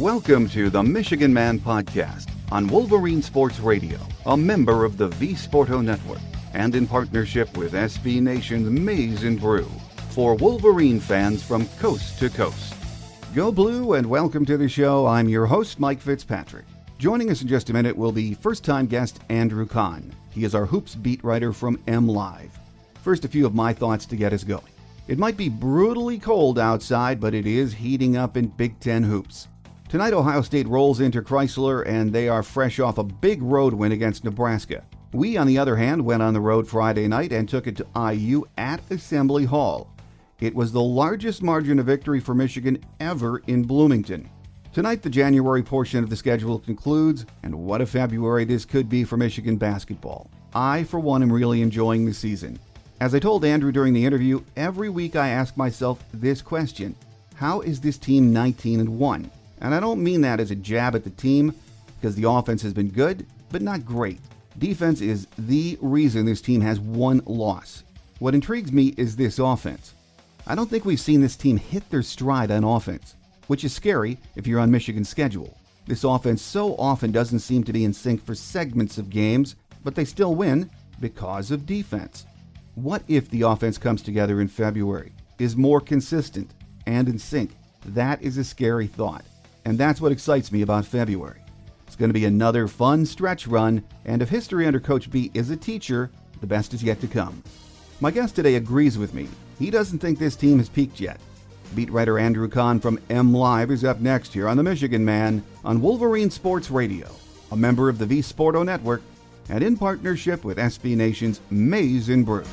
Welcome to the Michigan Man Podcast on Wolverine Sports Radio, a member of the V-Sporto Network, and in partnership with SB Nation's Maize and Brew, for Wolverine fans from coast to coast. Go Blue and welcome to the show. I'm your host, Mike Fitzpatrick. Joining us in just a minute will be first-time guest Andrew Kahn. He is our Hoops beat writer from MLive. First, a few of my thoughts to get us going. It might be brutally cold outside, but it is heating up in Big Ten hoops. Tonight, Ohio State rolls into Chrysler, and they are fresh off a big road win against Nebraska. We, on the other hand, went on the road Friday night and took it to IU at Assembly Hall. It was the largest margin of victory for Michigan ever in Bloomington. Tonight, the January portion of the schedule concludes, and what a February this could be for Michigan basketball. I, for one, am really enjoying the season. As I told Andrew during the interview, every week I ask myself this question: how is this team 19-1? And I don't mean that as a jab at the team, because the offense has been good, but not great. Defense is the reason this team has one loss. What intrigues me is this offense. I don't think we've seen this team hit their stride on offense, which is scary if you're on Michigan's schedule. This offense so often doesn't seem to be in sync for segments of games, but they still win because of defense. What if the offense comes together in February, is more consistent, and in sync? That is a scary thought. And that's what excites me about February. It's going to be another fun stretch run, and if history under Coach B is a teacher, the best is yet to come. My guest today agrees with me. He doesn't think this team has peaked yet. Beat writer Andrew Kahn from MLive is up next here on The Michigan Man on Wolverine Sports Radio, a member of the V-Sporto Network, and in partnership with SB Nation's Maize and Brew.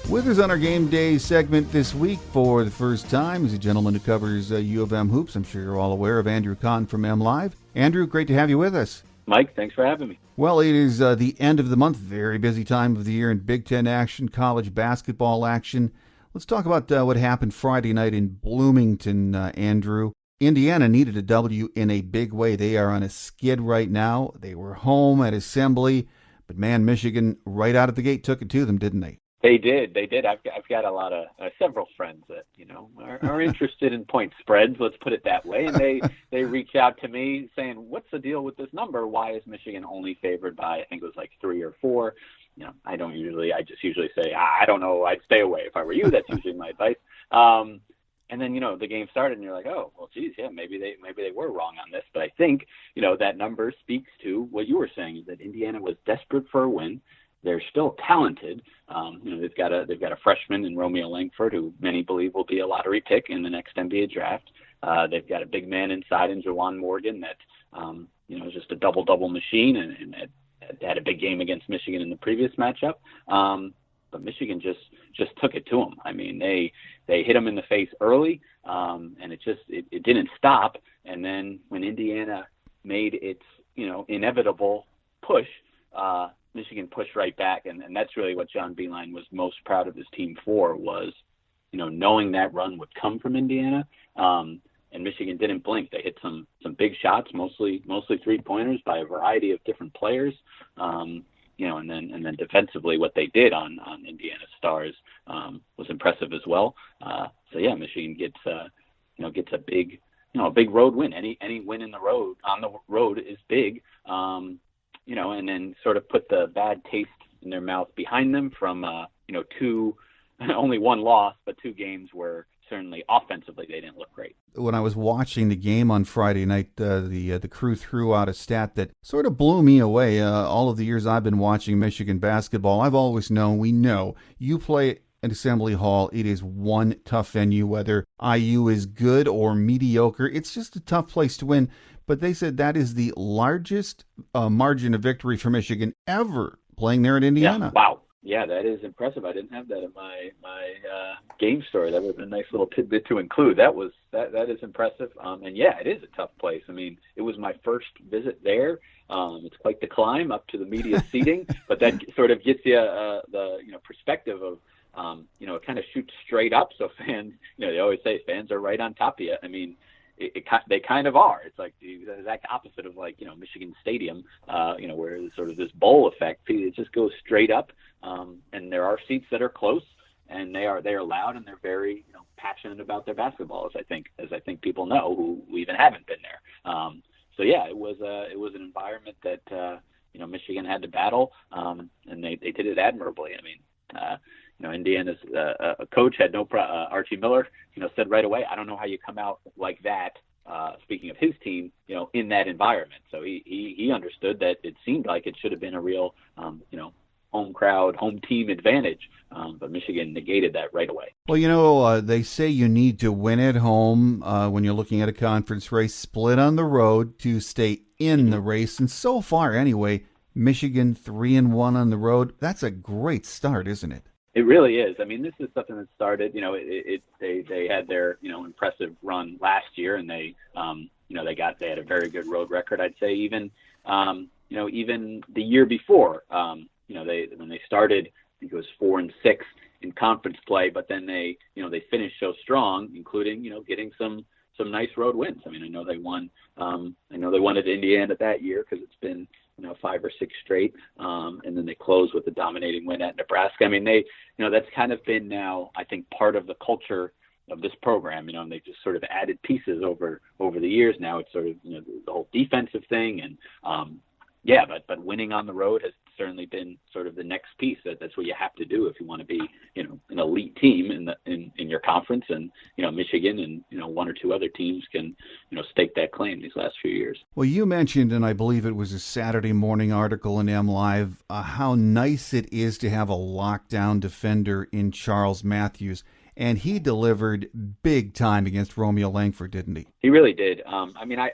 With us on our Game Day segment this week for the first time is a gentleman who covers U of M hoops. I'm sure you're all aware of Andrew Kahn from MLive. Andrew, great to have you with us. Mike, thanks for having me. Well, it is the end of the month, very busy time of the year in Big Ten action, college basketball action. Let's talk about what happened Friday night in Bloomington, Andrew. Indiana needed a W in a big way. They are on a skid right now. They were home at Assembly, but man, Michigan right out of the gate took it to them, didn't they? They did. I've got a lot of several friends that are interested in point spreads. Let's put it that way. And they reach out to me saying, "What's the deal with this number? Why is Michigan only favored by, I think it was like 3 or 4?" I just usually say, "I don't know. I'd stay away if I were you." That's usually my advice. And then the game started, and you're like, "Oh, well, geez, yeah, maybe they were wrong on this." But I think that number speaks to what you were saying, is that Indiana was desperate for a win. They're still talented. They've got a freshman in Romeo Langford, who many believe will be a lottery pick in the next NBA draft. They've got a big man inside in Juwan Morgan that is just a double machine, and had a big game against Michigan in the previous matchup. But Michigan just took it to them. I mean, they hit them in the face early, and it didn't stop. And then when Indiana made its inevitable push, Michigan pushed right back, and that's really what John Beilein was most proud of his team for, was, knowing that run would come from Indiana, and Michigan didn't blink. They hit some big shots, mostly 3-pointers by a variety of different players, and then defensively what they did on Indiana's stars was impressive as well. Michigan gets a big road win. Any win on the road is big. And then sort of put the bad taste in their mouth behind them from, only one loss, but 2 games where certainly offensively they didn't look great. When I was watching the game on Friday night, the crew threw out a stat that sort of blew me away. All of the years I've been watching Michigan basketball, I've always known, we know, you play at Assembly Hall, it is one tough venue, whether IU is good or mediocre. It's just a tough place to win. But they said that is the largest margin of victory for Michigan ever playing there in Indiana. Yeah, wow. Yeah, that is impressive. I didn't have that in my game story. That was a nice little tidbit to include. That is impressive. And yeah, it is a tough place. I mean, it was my first visit there. It's quite the climb up to the media seating, but that sort of gets you the perspective of it kind of shoots straight up. So fans, they always say fans are right on top of you. I mean, they kind of are. It's like the exact opposite of Michigan Stadium, where there's sort of this bowl effect. It just goes straight up, and there are seats that are close, and they are loud, and they're very passionate about their basketball, as I think people know who even haven't been there. So yeah, it was an environment that Michigan had to battle, and they did it admirably. I mean. Indiana's coach had no Archie Miller, said right away, I don't know how you come out like that. Speaking of his team, in that environment. So he understood that it seemed like it should have been a real, home crowd, home team advantage. But Michigan negated that right away. Well, they say you need to win at home when you're looking at a conference race, split on the road to stay in the race. And so far, anyway, Michigan 3-1 on the road. That's a great start, isn't it? It really is. I mean, this is something that started. They had their impressive run last year, and they had a very good road record. I'd say even the year before, when they started, I think it was 4-6 in conference play, but then they finished so strong, including getting some nice road wins. I mean, I know they won at Indiana that year because it's been 5 or 6 straight, and then they closed with a dominating win at Nebraska. I mean, that's kind of been now, I think, part of the culture of this program, and they just sort of added pieces over the years. Now it's sort of the whole defensive thing, and but winning on the road has certainly been sort of the next piece. That's what you have to do if you want to be an elite team in your conference, and Michigan and one or two other teams can stake that claim these last few years. Well, you mentioned, and I believe it was a Saturday morning article in MLive, how nice it is to have a lockdown defender in Charles Matthews. And he delivered big time against Romeo Langford, didn't he? He really did. I mean, I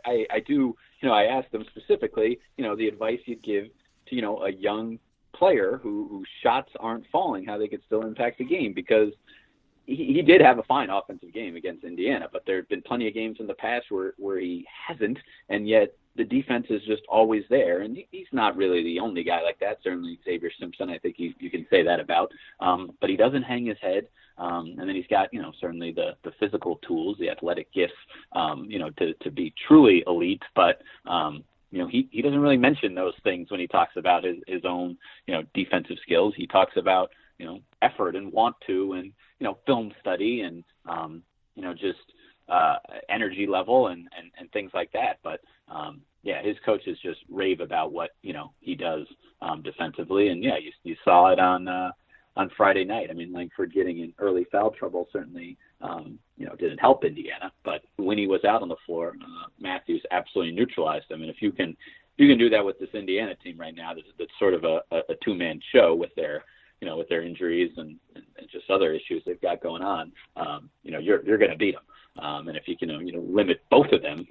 do, I asked them specifically, the advice you'd give to, a young player whose shots aren't falling, how they could still impact the game, because he did have a fine offensive game against Indiana, but there have been plenty of games in the past where he hasn't, and yet the defense is just always there. And he's not really the only guy like that. Certainly Xavier Simpson, I think you can say that about. But he doesn't hang his head. And then he's got, certainly the physical tools, the athletic gifts, to be truly elite. But, he doesn't really mention those things when he talks about his own, defensive skills. He talks about, effort and want to, and, film study and, just energy level and things like that. But, his coaches just rave about what, he does defensively. And, you saw it on Friday night. I mean, Langford getting in early foul trouble certainly, didn't help Indiana. But when he was out on the floor, Matthews absolutely neutralized him. And if you can do that with this Indiana team right now, that's sort of a two-man show with their injuries and just other issues they've got going on. You're going to beat them. And if you can, limit both of them,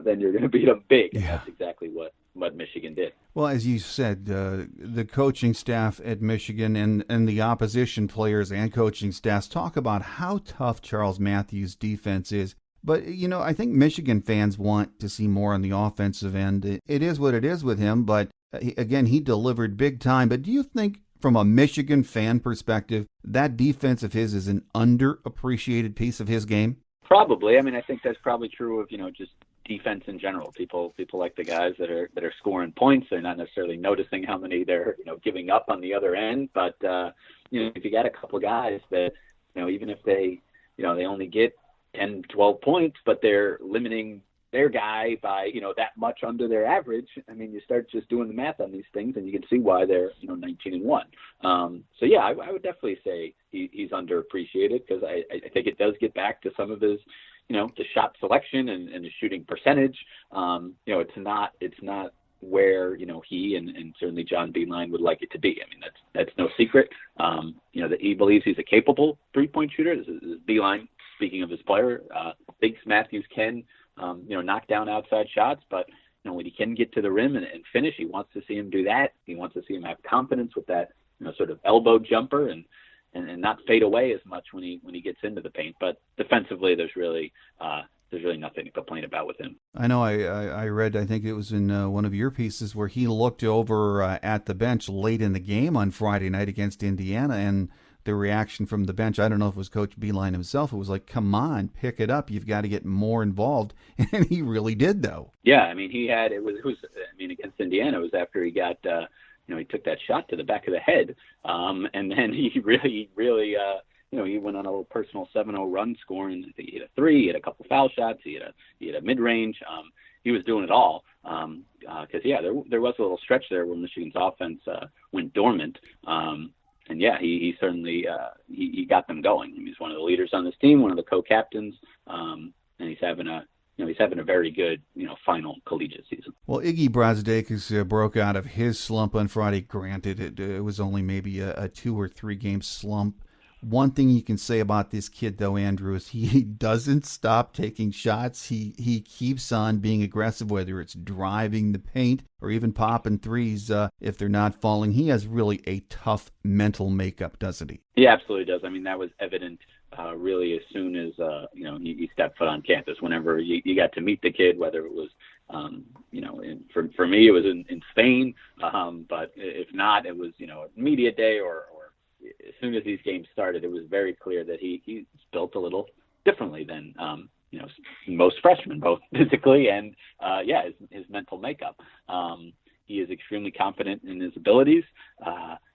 then you're going to beat them big. And that's exactly what Michigan did. Well, as you said, the coaching staff at Michigan and the opposition players and coaching staffs talk about how tough Charles Matthews' defense is. But, I think Michigan fans want to see more on the offensive end. It is what it is with him, but again, he delivered big time. But do you think, from a Michigan fan perspective, that defense of his is an underappreciated piece of his game? Probably. I mean, I think that's probably true of, just defense in general. People like the guys that are scoring points. They're not necessarily noticing how many they're, giving up on the other end. But, if you got a couple of guys that, even if they only get 10, 12 points, but they're limiting their guy by, that much under their average, I mean, you start just doing the math on these things and you can see why they're, 19-1. I would definitely say he's underappreciated, because I think it does get back to some of his, the shot selection and the shooting percentage. It's not where, he and certainly John Beeline would like it to be. I mean, that's no secret. That he believes he's a capable 3-point shooter. This is Beeline, speaking of his player, thinks Matthews can, knock down outside shots, but when he can get to the rim and finish, he wants to see him do that. He wants to see him have confidence with that sort of elbow jumper and not fade away as much when he gets into the paint. But defensively, there's really nothing to complain about with him. I know I read, I think it was in one of your pieces, where he looked over at the bench late in the game on Friday night against Indiana, and the reaction from the bench, I don't know if it was Coach Beeline himself, it was like, come on, pick it up. You've got to get more involved. And he really did, though. Yeah, I mean, against Indiana, it was after he got, he took that shot to the back of the head. And then he really, he went on a little personal 7-0 run scoring. I think he hit a three, he had a couple foul shots, he had a mid-range. He was doing it all. Because, there was a little stretch there where Michigan's offense went dormant. And yeah, he certainly he got them going. He's one of the leaders on this team, one of the co-captains, and he's having a very good final collegiate season. Well, Iggy Brazdeikis broke out of his slump on Friday. Granted, it was only maybe a 2 or 3 game slump. One thing you can say about this kid, though, Andrew, is he doesn't stop taking shots. He keeps on being aggressive, whether it's driving the paint or even popping threes if they're not falling. He has really a tough mental makeup, doesn't he? He absolutely does. I mean, that was evident really as soon as he stepped foot on campus. Whenever you got to meet the kid, whether it was for me it was in Spain, but if not, it was media day or as soon as these games started, it was very clear that he's built a little differently than most freshmen, both physically and his mental makeup. He is extremely confident in his abilities,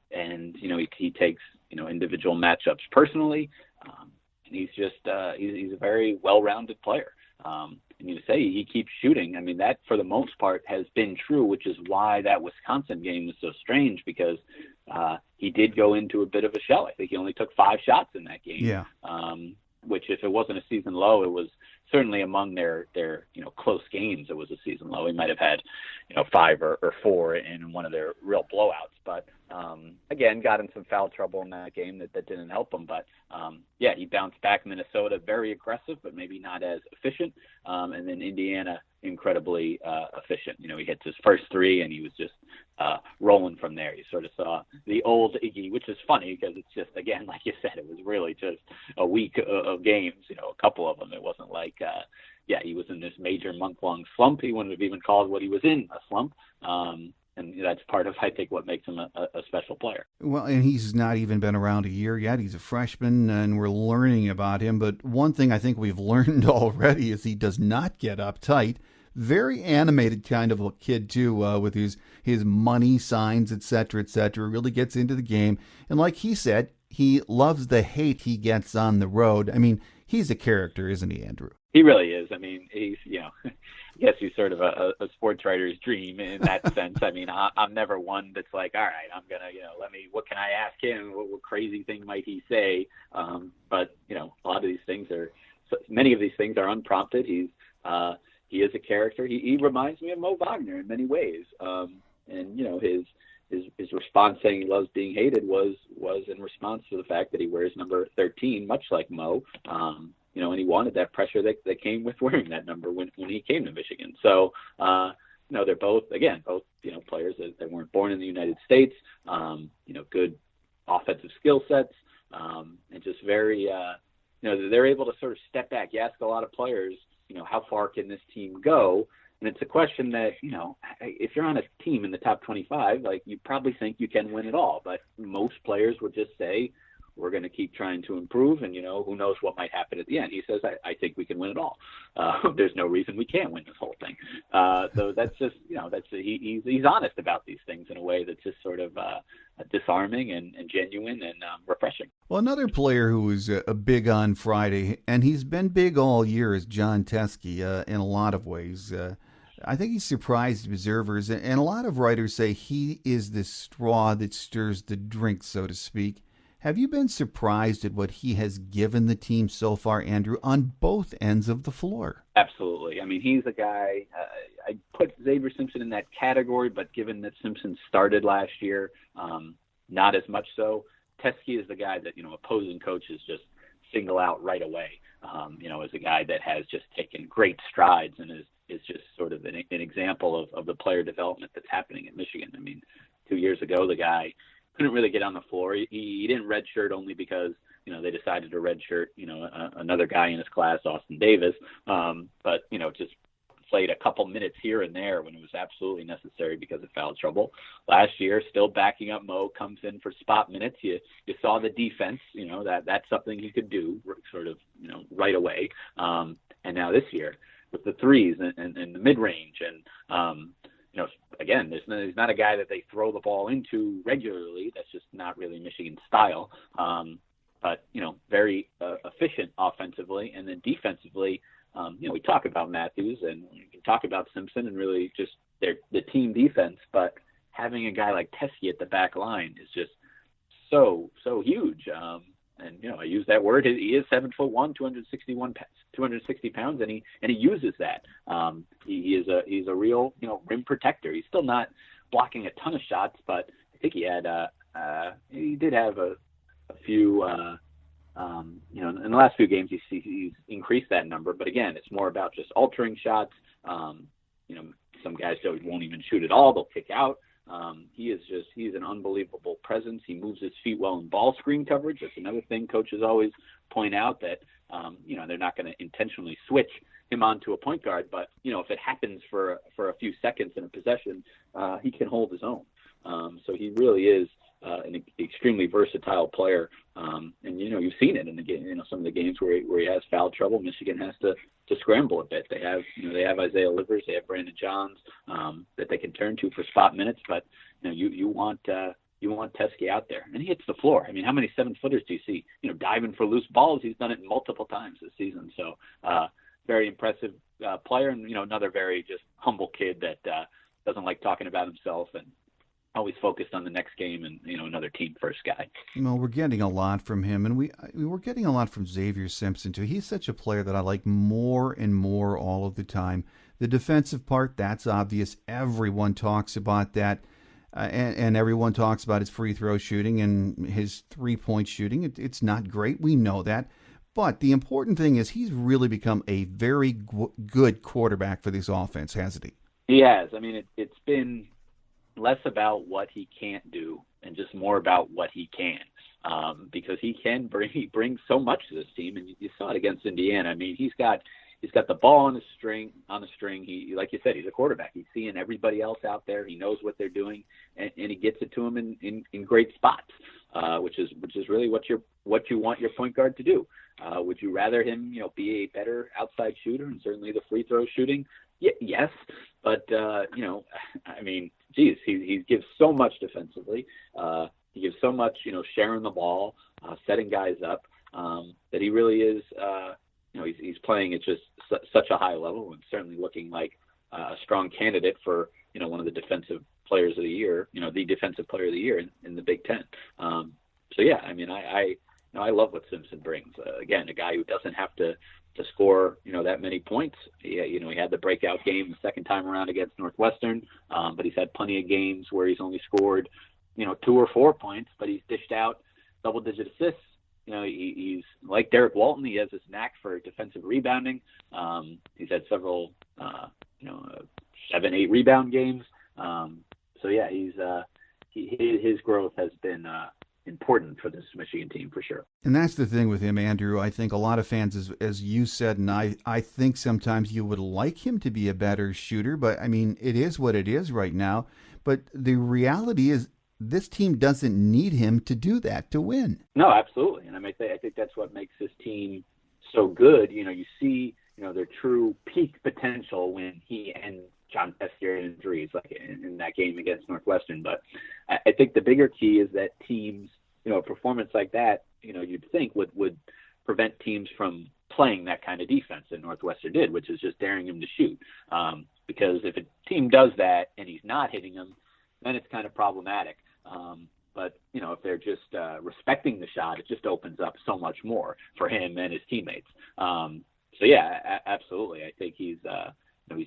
and he takes individual matchups personally, and he's just he's a very well-rounded player. And you say he keeps shooting. I mean, that for the most part has been true, which is why that Wisconsin game was so strange, because he did go into a bit of a shell. I think he only took 5 shots in that game. Yeah. Which, if it wasn't a season low, it was certainly among their close games. It was a season low. He might have had 5 or 4 in one of their real blowouts. But again, got in some foul trouble in that game that didn't help him. But he bounced back. Minnesota, very aggressive, but maybe not as efficient. And then Indiana, incredibly efficient. He hits his first 3, and he was just rolling from there. You sort of saw the old Iggy, which is funny because it's just, again, like you said, it was really just a week of games, a couple of them. It wasn't like, he was in this major month-long slump. He wouldn't have even called what he was in a slump. And that's part of, I think, what makes him a special player. Well, and he's not even been around a year yet. He's a freshman, and we're learning about him. But one thing I think we've learned already is he does not get uptight. Very animated kind of a kid, too, with his money signs, et cetera, really gets into the game. And like he said, he loves the hate he gets on the road. I mean, he's a character, isn't he, Andrew? He really is. I mean, he's, I guess he's sort of a sports writer's dream in that sense. I mean, I'm never one that's like, all right, I'm going to, what can I ask him? What crazy thing might he say? But, a lot of these things many of these things are unprompted. He is a character. He reminds me of Mo Wagner in many ways. And his response saying he loves being hated was in response to the fact that he wears number 13, much like Mo. And he wanted that pressure that came with wearing that number when he came to Michigan. So, they're both players that weren't born in the United States, good offensive skill sets, and just very, they're able to sort of step back. You ask a lot of players, how far can this team go? And it's a question that, if you're on a team in the top 25, like, you probably think you can win it all. But most players would just say, we're going to keep trying to improve, and, who knows what might happen at the end. He says, I think we can win it all. There's no reason we can't win this whole thing. So that's just, he's honest about these things in a way that's just sort of disarming and genuine and refreshing. Well, another player who was big on Friday, and he's been big all year, is John Teskey in a lot of ways. I think he surprised observers, and a lot of writers say he is the straw that stirs the drink, so to speak. Have you been surprised at what he has given the team so far, Andrew, on both ends of the floor? Absolutely. I mean, he's a guy, I put Xavier Simpson in that category, but given that Simpson started last year, not as much so. Teskey is the guy that, opposing coaches just single out right away, as a guy that has just taken great strides and is just sort of an example of the player development that's happening at Michigan. I mean, 2 years ago, the guy couldn't really get on the floor. He didn't redshirt only because, they decided to redshirt, another guy in his class, Austin Davis. But, just played a couple minutes here and there when it was absolutely necessary because of foul trouble. Last year, still backing up Mo, comes in for spot minutes. You saw the defense, that's something he could do sort of, right away. And now this year with the threes and the mid-range and, again, he's not a guy that they throw the ball into regularly. That's just not really Michigan's style. But, very efficient offensively. And then defensively, we talk about Matthews and we can talk about Simpson and really just the team defense. But having a guy like Teskey at the back line is just so huge. And, I use that word. He is 7'1", 260 pounds, and he uses that. He's a real, rim protector. He's still not blocking a ton of shots, but I think he did have a few, in the last few games he's increased that number. But again, it's more about just altering shots. Some guys won't even shoot at all; they'll kick out. He's an unbelievable presence. He moves his feet well in ball screen coverage. That's another thing coaches always point out, that, they're not going to intentionally switch him onto a point guard, but, if it happens for a few seconds in a possession, he can hold his own. So he really is an extremely versatile player. And, you've seen it in the game, some of the games where he has foul trouble. Michigan has to scramble a bit. They have Isaiah Livers, they have Brandon Johns that they can turn to for spot minutes, but you want Teskey out there, and he hits the floor. I mean, how many 7-footers do you see, diving for loose balls? He's done it multiple times this season. So very impressive player, and another very just humble kid that doesn't like talking about himself and always focused on the next game and, another team first guy. Well, we're getting a lot from him, and we're getting a lot from Xavier Simpson too. He's such a player that I like more and more all of the time. The defensive part, that's obvious. Everyone talks about that, and everyone talks about his free throw shooting and his 3-point shooting. It's not great. We know that. But the important thing is he's really become a very good quarterback for this offense, hasn't he? He has. I mean, it's been less about what he can't do and just more about what he can, because he brings so much to this team, and you saw it against Indiana. I mean, he's got the ball on a string. He, like you said, he's a quarterback. He's seeing everybody else out there. He knows what they're doing, and he gets it to them in great spots, which is really what you want your point guard to do. Would you rather him, be a better outside shooter, and certainly the free throw shooting? Yes, but I mean, geez, he gives so much defensively. He gives so much, sharing the ball, setting guys up, that he really is. He's playing at just such a high level, and certainly looking like a strong candidate for one of the defensive players of the year. The defensive player of the year in the Big Ten. So yeah, I mean, I love what Simpson brings. Again, a guy who doesn't have to score, that many points. He had the breakout game the second time around against Northwestern, but he's had plenty of games where he's only scored, 2 or 4 points, but he's dished out double-digit assists. He's like Derek Walton. He has this knack for defensive rebounding. He's had several, 7-8 rebound games. So yeah, his growth has been important for this Michigan team for sure. And that's the thing with him, Andrew. I think a lot of fans, as you said, and I think sometimes you would like him to be a better shooter, but I mean, it is what it is right now. But the reality is this team doesn't need him to do that to win. No, absolutely. And I think that's what makes this team so good. You see, their true peak potential when he and John Teskey injuries, like in that game against Northwestern. But I think the bigger key is that teams, a performance like that, you'd think would prevent teams from playing that kind of defense that Northwestern did, which is just daring him to shoot. Because if a team does that and he's not hitting them, then it's kind of problematic. But if they're just respecting the shot, it just opens up so much more for him and his teammates. So yeah, absolutely. I think he's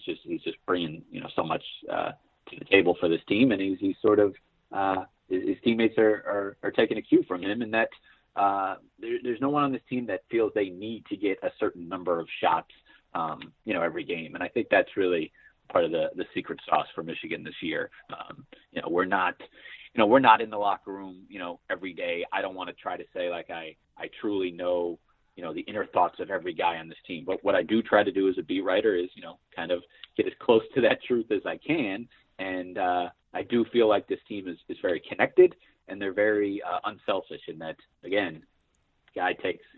just bringing so much to the table for this team, and he's sort of his teammates are taking a cue from him, and that there's no one on this team that feels they need to get a certain number of shots every game, and I think that's really part of the secret sauce for Michigan this year. We're not we're not in the locker room, every day. I don't want to try to say like I truly know, the inner thoughts of every guy on this team. But what I do try to do as a beat writer is, kind of get as close to that truth as I can. And I do feel like this team is very connected, and they're very unselfish in that, again, guy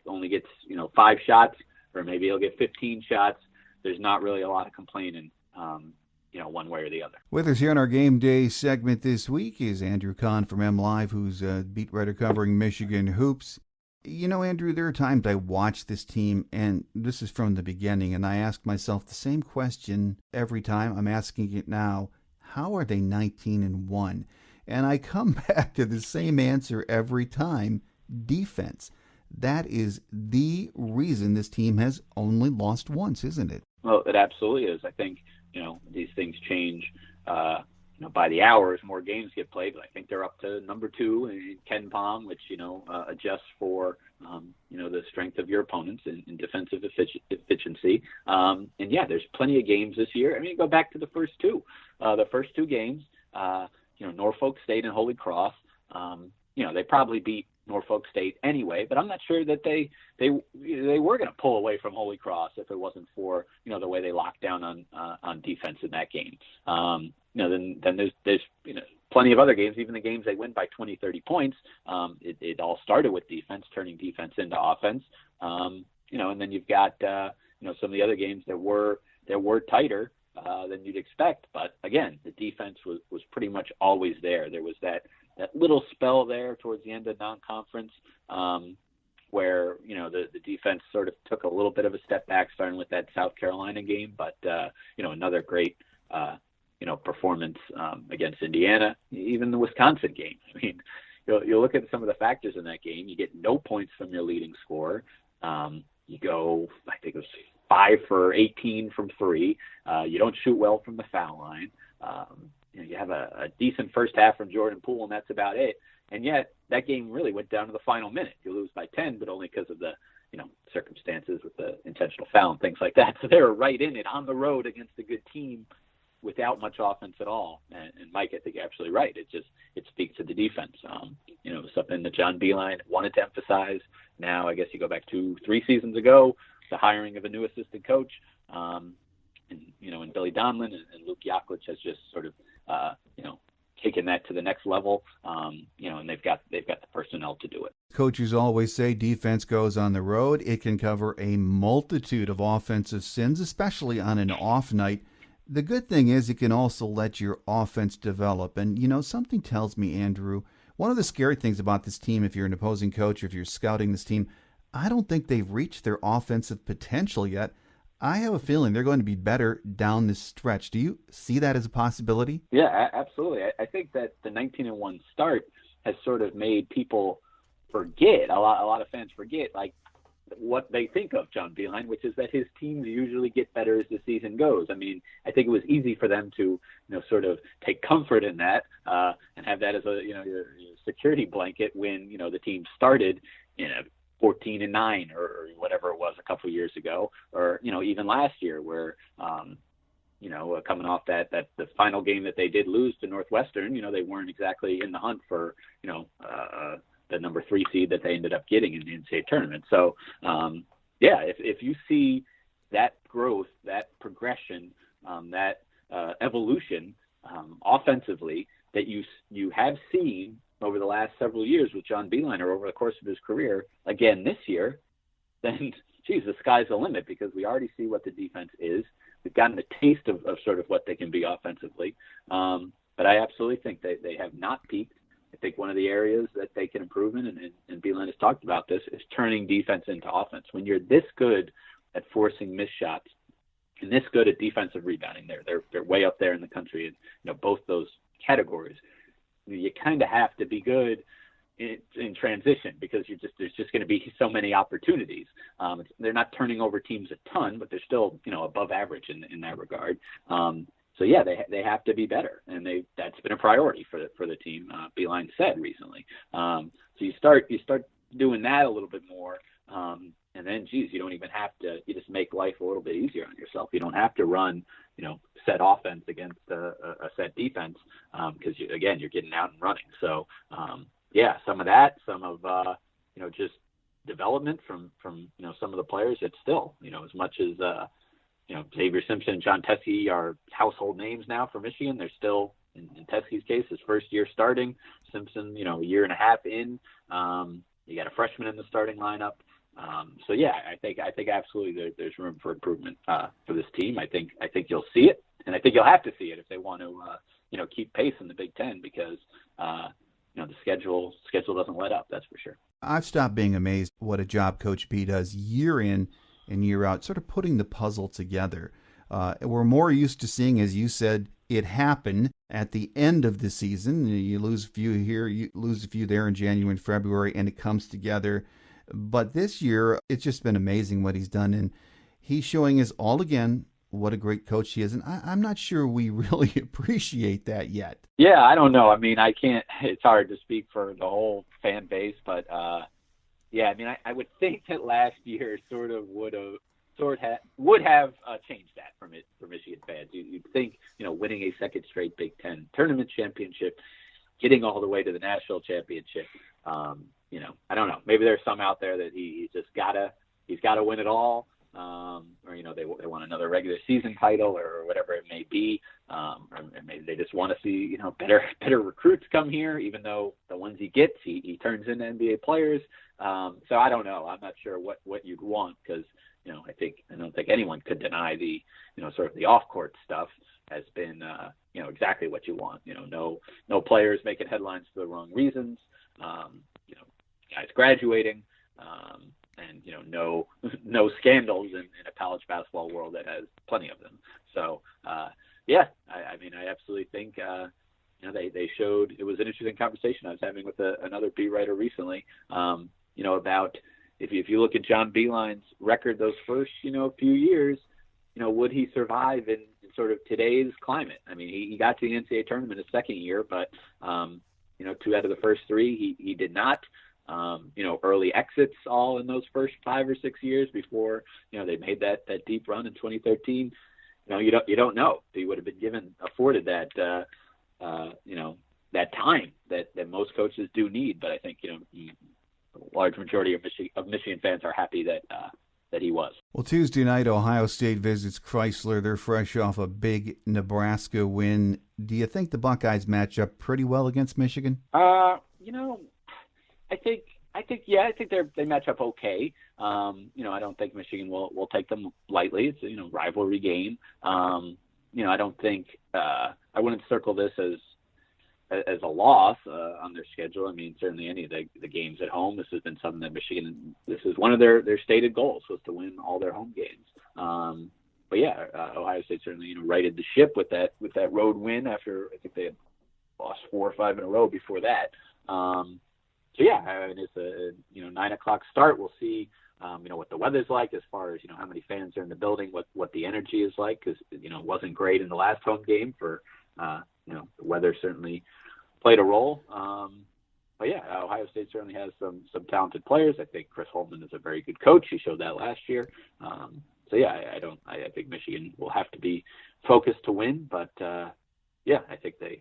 only gets, 5 shots, or maybe he'll get 15 shots. There's not really a lot of complaining, one way or the other. With us here on our Game Day segment this week is Andrew Kahn from MLive, who's a beat writer covering Michigan hoops. Andrew, there are times I watch this team, and this is from the beginning, and I ask myself the same question every time. I'm asking it now. How are they 19-1? And I come back to the same answer every time: defense. That is the reason this team has only lost once, isn't it? Well, it absolutely is. I think, these things change, by the hour as more games get played. I think they're up to number 2 in Ken Pom, which, adjusts for, the strength of your opponents in defensive efficiency. And yeah, there's plenty of games this year. I mean, go back to the first two. The first 2 games, Norfolk State and Holy Cross, they probably beat Norfolk State anyway, but I'm not sure that they were going to pull away from Holy Cross if it wasn't for the way they locked down on defense in that game. Then there's plenty of other games, even the games they win by 20, 30 points. It all started with defense, turning defense into offense. And then you've got some of the other games that were tighter than you'd expect, but again, the defense was pretty much always there. There was that little spell there towards the end of non-conference where, the defense sort of took a little bit of a step back, starting with that South Carolina game, but, another great, performance against Indiana, even the Wisconsin game. I mean, you'll look at some of the factors in that game. You get no points from your leading scorer. You go, I think it was 5 for 18 from 3. You don't shoot well from the foul line. You have a decent first half from Jordan Poole, and that's about it. And yet that game really went down to the final minute. You lose by 10, but only because of the, circumstances with the intentional foul and things like that. So they were right in it on the road against a good team without much offense at all. And Mike, I think you're absolutely right. It speaks to the defense. Something that John Beilein wanted to emphasize. Now, I guess you go back 2-3 seasons ago, the hiring of a new assistant coach, and Billy Donlin and Luke Yaklich has just sort of, taken that to the next level, and they've got the personnel to do it. Coaches always say defense goes on the road. It can cover a multitude of offensive sins, especially on an off night. The good thing is it can also let your offense develop. And, something tells me, Andrew, one of the scary things about this team, if you're an opposing coach, or if you're scouting this team, I don't think they've reached their offensive potential yet. I have a feeling they're going to be better down this stretch. Do you see that as a possibility? Yeah, absolutely. I think that the 19-1 start has sort of made people forget, a lot of fans forget, like, what they think of John Beilein, which is that his teams usually get better as the season goes. I mean, I think it was easy for them to, sort of take comfort in that and have that as your security blanket when, the team started, 14-9 or whatever it was a couple of years ago, or even last year where coming off that the final game that they did lose to Northwestern, they weren't exactly in the hunt for the number 3 seed that they ended up getting in the NCAA tournament. So if you see that growth, that progression, that evolution offensively that you have seen over the last several years with John Beilein or over the course of his career, again this year, then, geez, the sky's the limit, because we already see what the defense is. We've gotten a taste of sort of what they can be offensively. But I absolutely think they have not peaked. I think one of the areas that they can improve in, and Beilein has talked about this, is turning defense into offense. When you're this good at forcing missed shots and this good at defensive rebounding, they're way up there in the country in both those categories. You kind of have to be good in transition, because there's just going to be so many opportunities. They're not turning over teams a ton, but they're still above average in that regard. So yeah, they have to be better, and that's been a priority for the team. Beilein said recently. So you start doing that a little bit more. And then, geez, you don't even have to. You just make life a little bit easier on yourself. You don't have to run, set offense against a set defense because you're getting out and running. So some of that, some of just development from some of the players. It's still as much as Xavier Simpson and John Teskey are household names now for Michigan. They're still, in Teskey's case, his first year starting. Simpson, a year and a half in. You got a freshman in the starting lineup. I think absolutely there's room for improvement for this team. I think you'll see it, and I think you'll have to see it if they want to keep pace in the Big Ten because the schedule doesn't let up. That's for sure. I've stopped being amazed what a job Coach B does year in and year out, sort of putting the puzzle together. We're more used to seeing, as you said, it happen at the end of the season. You lose a few here, you lose a few there in January and February, and it comes together. But this year, it's just been amazing what he's done, and he's showing us all again what a great coach he is. And I'm not sure we really appreciate that yet. Yeah, I don't know. I mean, I can't. It's hard to speak for the whole fan base, but I would think that last year would have changed that for Michigan fans. You'd think, winning a second straight Big Ten tournament championship, getting all the way to the national championship. I don't know. Maybe there's some out there that he's gotta win it all, or they want another regular season title or whatever it may be, or maybe they just want to see better recruits come here, even though the ones he gets he turns into NBA players. So I don't know. I'm not sure what you'd want because I don't think anyone could deny the sort of the off court stuff has been exactly what you want. No players making headlines for the wrong reasons. Guys graduating, and no scandals in a college basketball world that has plenty of them. So I absolutely think they showed. It was an interesting conversation I was having with another beat writer recently. About if you look at John Beilein's record those first few years, would he survive in sort of today's climate? I mean, he got to the NCAA tournament his second year, but 2 out of the first 3 he did not. Early exits all in those first 5 or 6 years before they made that deep run in 2013. You don't know if he would have been afforded that that time that most coaches do need. But I think a large majority of Michigan fans are happy that he was. Well, Tuesday night, Ohio State visits Chrysler. They're fresh off a big Nebraska win. Do you think the Buckeyes match up pretty well against Michigan? I think they match up okay. I don't think Michigan will take them lightly. It's a rivalry game. I don't think I wouldn't circle this as a loss on their schedule. I mean, certainly any of the games at home. This has been something that Michigan. This is one of their stated goals was to win all their home games. Ohio State certainly righted the ship with that road win after I think they had lost 4 or 5 in a row before that. It's a 9:00 start. We'll see what the weather's like as far as how many fans are in the building, what the energy is like because it wasn't great in the last home game for the weather certainly played a role. Ohio State certainly has some talented players. I think Chris Holtmann is a very good coach. He showed that last year. I think Michigan will have to be focused to win, but I think they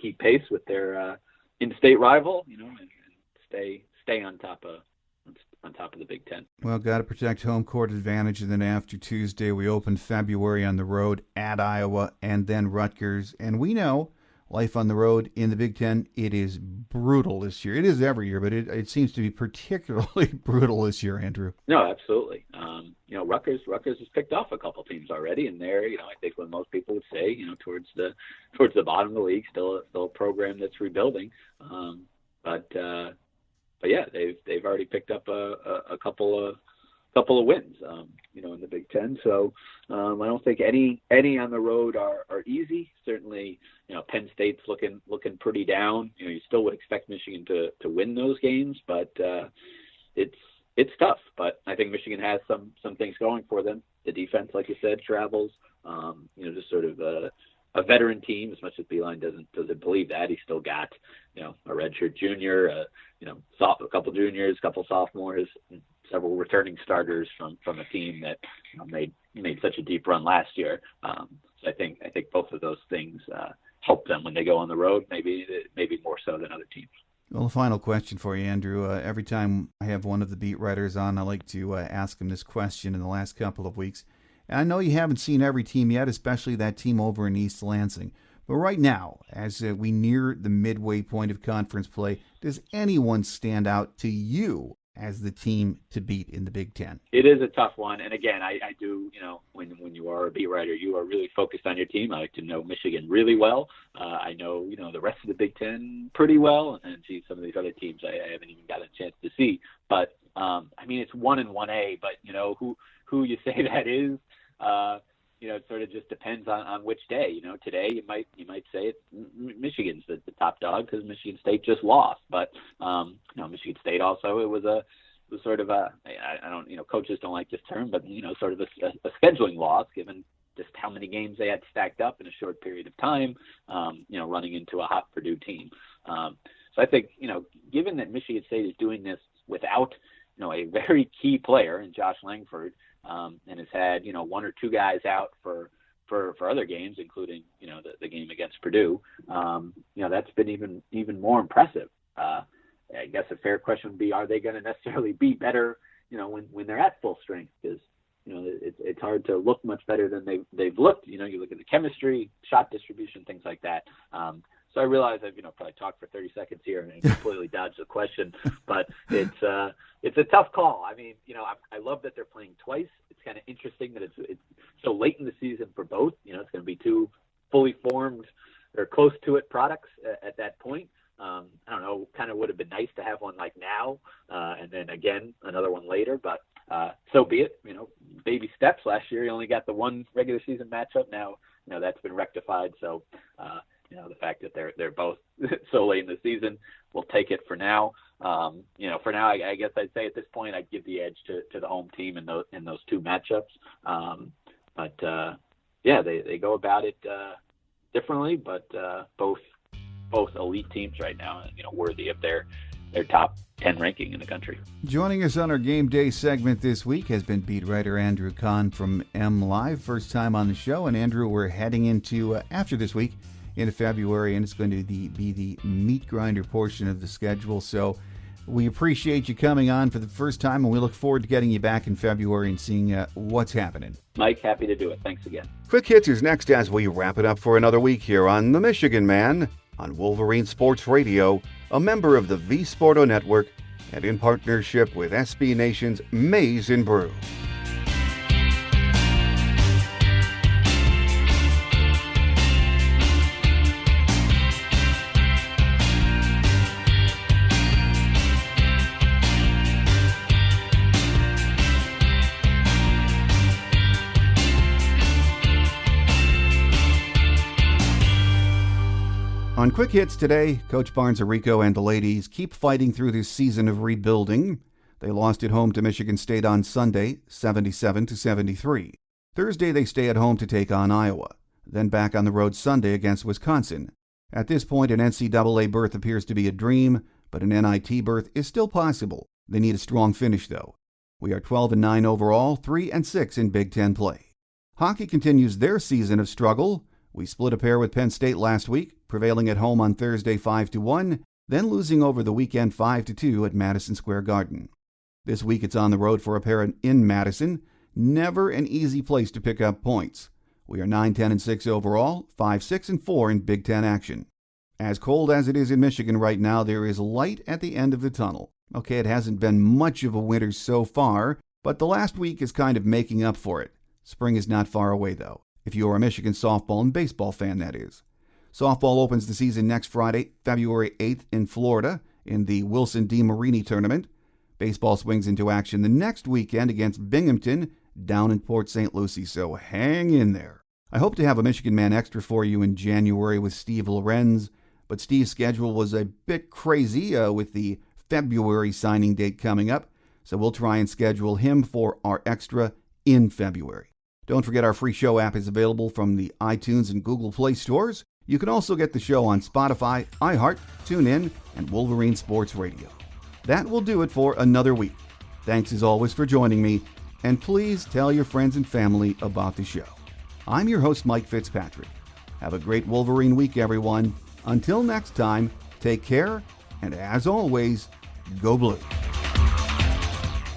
keep pace with their in-state rival, and stay on top of the Big Ten. Well, got to protect home court advantage, and then after Tuesday, we open February on the road at Iowa and then Rutgers. And we know life on the road in the Big Ten, it is brutal this year. It is every year, but it seems to be particularly brutal this year, Andrew. No, absolutely. Rutgers has picked off a couple teams already, and they're, I think what most people would say, towards the bottom of the league, still a program that's rebuilding. They've already picked up a couple of wins, in the Big Ten. So I don't think any on the road are easy. Certainly, Penn State's looking pretty down. You still would expect Michigan to win those games, but it's tough. But I think Michigan has some things going for them. The defense, like you said, travels. Just sort of a veteran team. As much as Beilein doesn't believe that, he's still got a redshirt junior, a couple juniors, a couple sophomores. several returning starters from a team that made such a deep run last year. So I think both of those things help them when they go on the road, maybe more so than other teams. Well, a final question for you, Andrew. Every time I have one of the beat writers on, I like to ask him this question in the last couple of weeks. And I know you haven't seen every team yet, especially that team over in East Lansing. But right now, as we near the midway point of conference play, does anyone stand out to you as the team to beat in the Big Ten? It is a tough one. And again, I do, when you are a beat writer, you are really focused on your team. I like to know Michigan really well. I know, the rest of the Big Ten pretty well, and see some of these other teams I haven't even got a chance to see. But, it's 1 and 1A, but, who you say that is, it sort of just depends on which day. Today you might say Michigan's the top dog because Michigan State just lost. But Michigan State also it was sort of a I don't coaches don't like this term, but sort of a scheduling loss given just how many games they had stacked up in a short period of time. Running into a hot Purdue team. So I think given that Michigan State is doing this without a very key player in Josh Langford. And has had, 1 or 2 guys out for other games, including, the game against Purdue. That's been even more impressive. I guess a fair question would be, are they going to necessarily be better, when they're at full strength? Because, it's hard to look much better than they've looked. You look at the chemistry, shot distribution, things like that. So I realize I've probably talked for 30 seconds here and completely dodged the question, but it's a tough call. I love that they're playing twice. It's kind of interesting that it's so late in the season for both. It's going to be 2 fully formed or close to it products at that point. I don't know, kind of would have been nice to have one like now, and then again another one later, but so be it. Baby steps. Last year you only got the 1 regular season matchup. Now that's been rectified. So. The fact that they're both so late in the season, we'll take it for now. For now, I guess I'd say at this point I'd give the edge to the home team in those 2 matchups. They go about it differently, but both elite teams right now, worthy of their top 10 ranking in the country. Joining us on our game day segment this week has been beat writer Andrew Kahn from MLive. First time on the show, and Andrew, we're heading into after this week. Into February, and it's going to be the meat grinder portion of the schedule. So we appreciate you coming on for the first time, and we look forward to getting you back in February and seeing what's happening. Mike, happy to do it. Thanks again. Quick Hits is next as we wrap it up for another week here on The Michigan Man on Wolverine Sports Radio, a member of the V Sporto Network, and in partnership with SB Nation's Maize and Brew. On Quick Hits today, Coach Barnes-Arico and the ladies keep fighting through this season of rebuilding. They lost at home to Michigan State on Sunday, 77-73. Thursday, they stay at home to take on Iowa. Then back on the road Sunday against Wisconsin. At this point, an NCAA berth appears to be a dream, but an NIT berth is still possible. They need a strong finish, though. We are 12-9 overall, 3-6 in Big Ten play. Hockey continues their season of struggle. We split a pair with Penn State last week, prevailing at home on Thursday 5-1, then losing over the weekend 5-2 at Madison Square Garden. This week it's on the road for a pair in Madison. Never an easy place to pick up points. We are 9-10-6 overall, 5-6-4 in Big Ten action. As cold as it is in Michigan right now, there is light at the end of the tunnel. Okay, it hasn't been much of a winter so far, but the last week is kind of making up for it. Spring is not far away, though. If you are a Michigan softball and baseball fan, that is. Softball opens the season next Friday, February 8th in Florida in the Wilson D. Marini Tournament. Baseball swings into action the next weekend against Binghamton down in Port St. Lucie, so hang in there. I hope to have a Michigan Man Extra for you in January with Steve Lorenz, but Steve's schedule was a bit crazy with the February signing date coming up, so we'll try and schedule him for our Extra in February. Don't forget our free show app is available from the iTunes and Google Play stores. You can also get the show on Spotify, iHeart, TuneIn, and Wolverine Sports Radio. That will do it for another week. Thanks as always for joining me, and please tell your friends and family about the show. I'm your host, Mike Fitzpatrick. Have a great Wolverine week, everyone. Until next time, take care, and as always, go blue.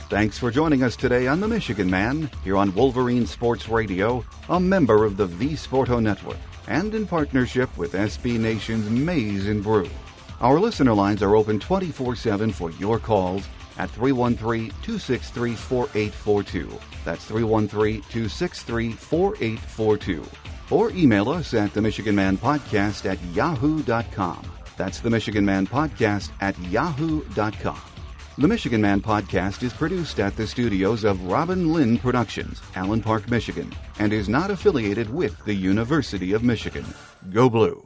Thanks for joining us today on The Michigan Man, here on Wolverine Sports Radio, a member of the V Sporto Network, and in partnership with SB Nation's Maize and Brew. Our listener lines are open 24/7 for your calls at 313-263-4842. That's 313-263-4842. Or email us at themichiganmanpodcast@yahoo.com. That's themichiganmanpodcast@yahoo.com. The Michigan Man Podcast is produced at the studios of Robin Lynn Productions, Allen Park, Michigan, and is not affiliated with the University of Michigan. Go Blue!